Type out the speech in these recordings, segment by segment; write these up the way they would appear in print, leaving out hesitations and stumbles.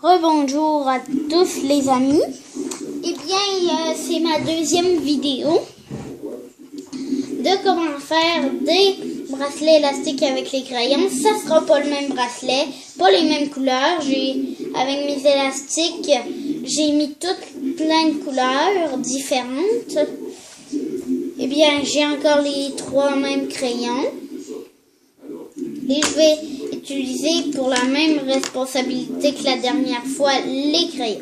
Rebonjour à tous les amis. Eh bien, c'est ma deuxième vidéo de comment faire des bracelets élastiques avec les crayons. Ça sera pas le même bracelet, pas les mêmes couleurs. Avec mes élastiques, j'ai mis toutes plein de couleurs différentes. Eh bien, j'ai encore les trois mêmes crayons. Et je vais utiliser pour la même responsabilité que la dernière fois les crayons.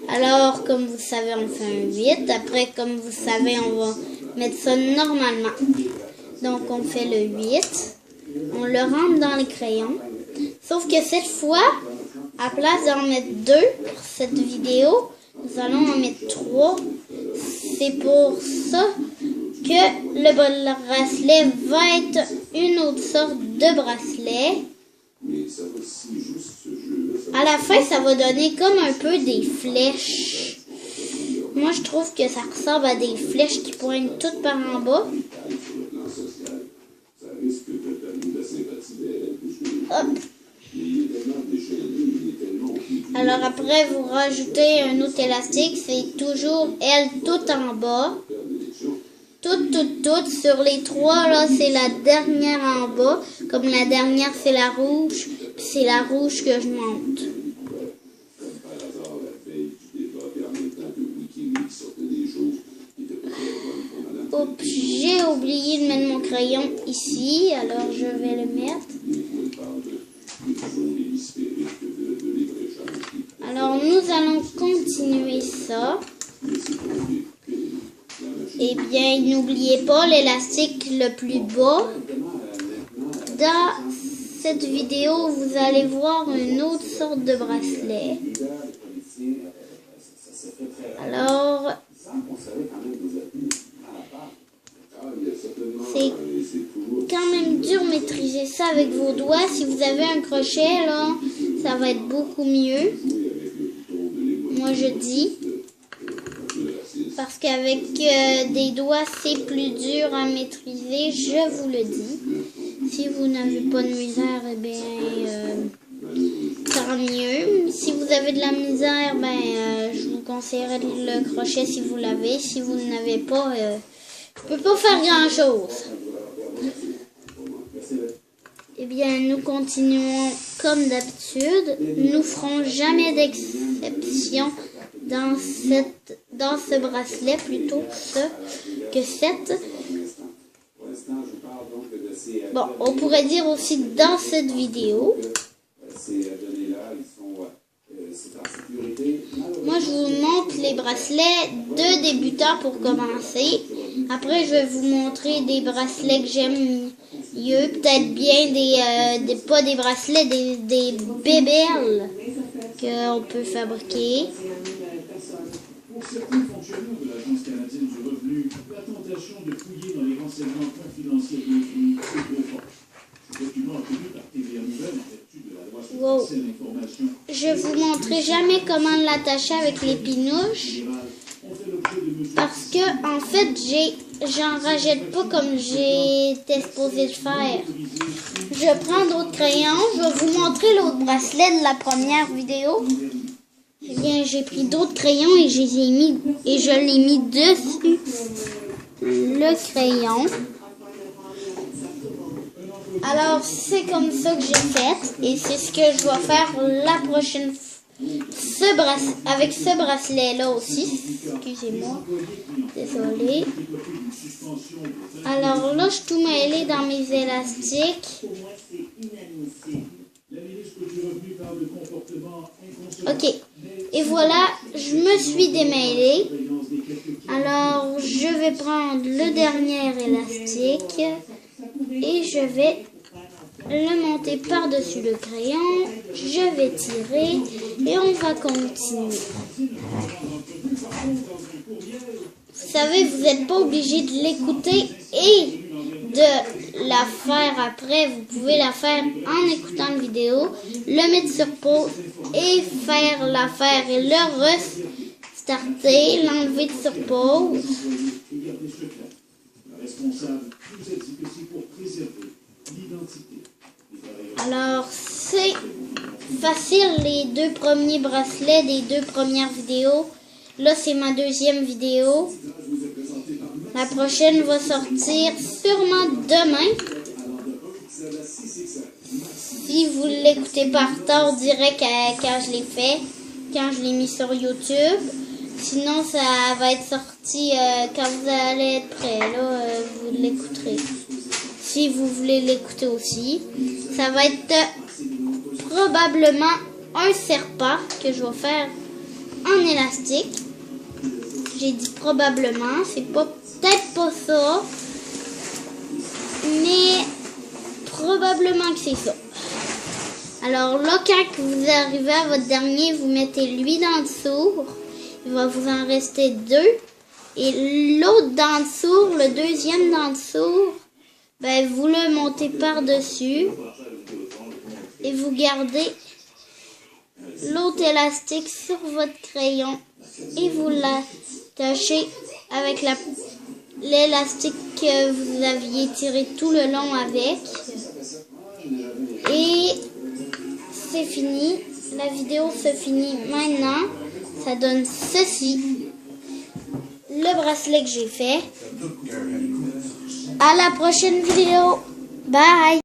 Alors, comme vous savez, on fait un 8. Après, comme vous savez, on va mettre ça normalement. Donc, on fait le 8. On le rentre dans les crayons. Sauf que cette fois, à place d'en mettre 2 pour cette vidéo, nous allons en mettre 3. C'est pour ça que le bracelet va être une autre sorte de bracelet. À la fin, ça va donner comme un peu des flèches. Moi, je trouve que ça ressemble à des flèches qui pointent toutes par en bas. Hop. Alors après, vous rajoutez un autre élastique. C'est toujours elle tout en bas. Toutes. Sur les 3, là, c'est la dernière en bas. Comme la dernière, c'est la rouge. Puis c'est la rouge que je monte. Oups, j'ai oublié de mettre mon crayon ici. Alors, je vais le mettre. Alors, nous allons continuer ça. Eh bien, n'oubliez pas l'élastique le plus bas. Dans cette vidéo, vous allez voir une autre sorte de bracelet. Alors, c'est quand même dur de maîtriser ça avec vos doigts. Si vous avez un crochet, là, ça va être beaucoup mieux. Moi, je dis. Parce qu'avec des doigts, c'est plus dur à maîtriser, je vous le dis. Si vous n'avez pas de misère, eh bien, tant mieux. Si vous avez de la misère, je vous conseillerais le crochet si vous l'avez. Si vous ne l'avez pas, je ne peux pas faire grand-chose. Eh bien, nous continuons comme d'habitude. Nous ferons jamais d'exception dans ce bracelet, plutôt que cette. Bon, on pourrait dire aussi dans cette vidéo. Moi, je vous montre les bracelets de débutants pour commencer. Après, je vais vous montrer des bracelets que j'aime mieux. Peut-être bien pas des bracelets, des bébelles qu'on peut fabriquer. Pour certains fonctionnaires de l'Agence canadienne du revenu, la tentation de fouiller dans les renseignements confidentiels de l'UQTR est trop forte. Ce document obtenu par TVA Nouvelle en vertu de la loi sur l'accès à l'information. Je vous montrerai jamais comment l'attacher avec les pinouches. Parce que, en fait, j'en rajoute pas comme j'étais supposé le faire. Je prends d'autres crayons. Je vais vous montrer l'autre bracelet de la première vidéo. Eh bien, j'ai pris d'autres crayons et je l'ai mis dessus le crayon. Alors, c'est comme ça que j'ai fait et c'est ce que je vais faire la prochaine fois. Avec ce bracelet-là aussi. Excusez-moi. Désolée. Alors là, je suis tout mêlé dans mes élastiques. Ok. Et voilà, je me suis démêlée. Alors, je vais prendre le dernier élastique et je vais le monter par-dessus le crayon. Je vais tirer et on va continuer. Vous savez, vous n'êtes pas obligé de l'écouter et de la faire après. Vous pouvez la faire en écoutant la vidéo, le mettre sur pause et faire l'affaire et le restarter, l'enlever sur pause. Alors, c'est facile les 2 premiers bracelets des 2 premières vidéos. Là, c'est ma 2e vidéo. La prochaine va sortir sûrement demain. Si vous l'écoutez pas en retard, on dirait quand je l'ai fait, quand je l'ai mis sur YouTube. Sinon, ça va être sorti quand vous allez être prêt. Là, vous l'écouterez. Si vous voulez l'écouter aussi. Ça va être probablement un serpent que je vais faire en élastique. J'ai dit probablement, c'est peut-être pas ça, mais probablement que c'est ça. Alors là, quand vous arrivez à votre dernier, vous mettez lui dans le sourd. Il va vous en rester 2. Et l'autre dans le sourd, le deuxième dans le sourd, ben, vous le montez par-dessus. Et vous gardez l'autre élastique sur votre crayon. Et vous l'attachez avec l'élastique que vous aviez tiré tout le long avec. Et c'est fini. La vidéo se finit maintenant. Ça donne ceci. Le bracelet que j'ai fait. À la prochaine vidéo. Bye!